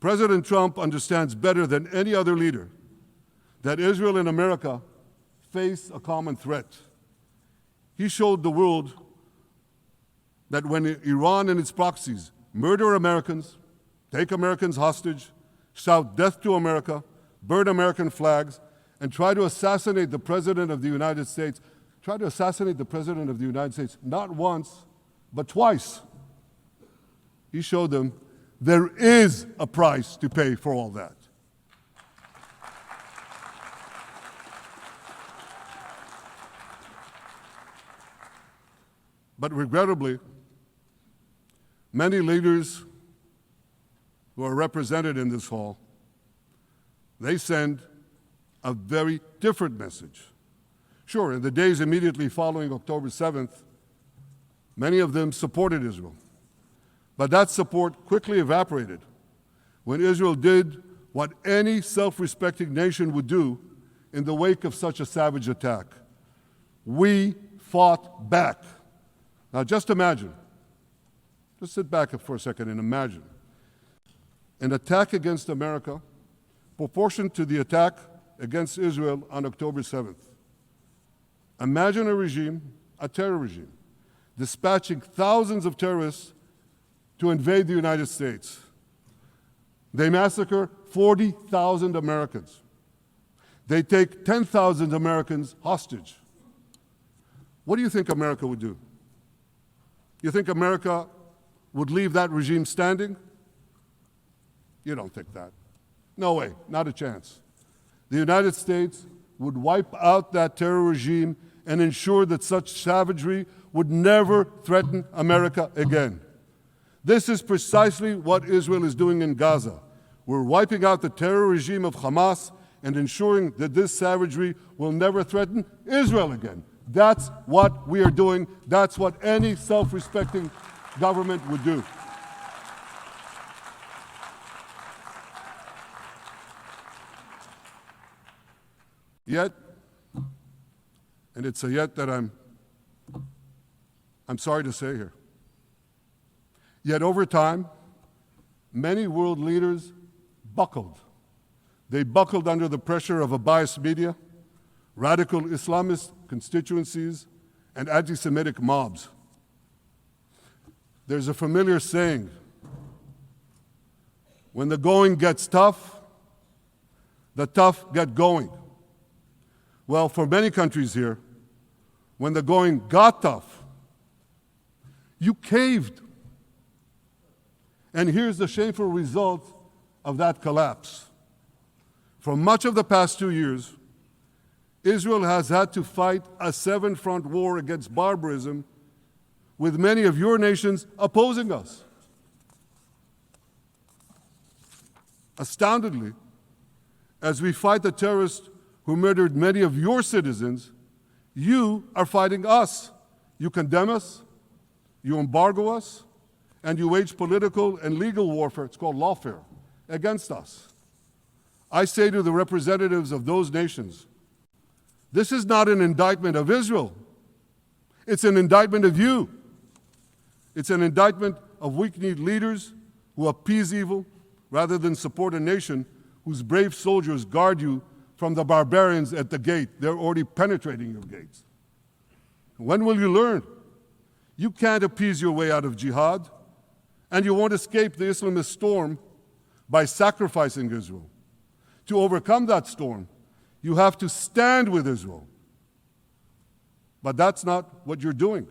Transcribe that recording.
President Trump understands better than any other leader that Israel and America face a common threat. He showed the world that when Iran and its proxies murder Americans, take Americans hostage, shout death to America, burn American flags, and try to assassinate the President of the United States, not once, but twice. He showed them there is a price to pay for all that. But regrettably, many leaders who are represented in this hall, they send a very different message. Sure, in the days immediately following October 7th, many of them supported Israel. But that support quickly evaporated when Israel did what any self-respecting nation would do in the wake of such a savage attack. We fought back. Now just imagine, just sit back for a second and imagine an attack against America proportioned to the attack against Israel on October 7th. Imagine a regime, a terror regime, dispatching thousands of terrorists to invade the United States. They massacre 40,000 Americans. They take 10,000 Americans hostage. What do you think America would do? You think America would leave that regime standing? You don't think that. No way, not a chance. The United States would wipe out that terror regime and ensure that such savagery would never threaten America again. This is precisely what Israel is doing in Gaza. We're wiping out the terror regime of Hamas and ensuring that this savagery will never threaten Israel again. That's what we are doing. That's what any self-respecting government would do. Yet, and it's a yet that I'm sorry to say here, yet over time, many world leaders buckled. They buckled under the pressure of a biased media, radical Islamist constituencies, and anti-Semitic mobs. There's a familiar saying, when the going gets tough, the tough get going. Well, for many countries here, when the going got tough, you caved. And here's the shameful result of that collapse. For much of the past 2 years, Israel has had to fight a seven-front war against barbarism with many of your nations opposing us. Astoundingly, as we fight the terrorists who murdered many of your citizens, you are fighting us. You condemn us, you embargo us, and you wage political and legal warfare, it's called lawfare, against us. I say to the representatives of those nations, this is not an indictment of Israel. It's an indictment of you. It's an indictment of weak-kneed leaders who appease evil rather than support a nation whose brave soldiers guard you from the barbarians at the gate. They're already penetrating your gates. When will you learn? You can't appease your way out of jihad, and you won't escape the Islamist storm by sacrificing Israel. To overcome that storm, you have to stand with Israel. But that's not what you're doing.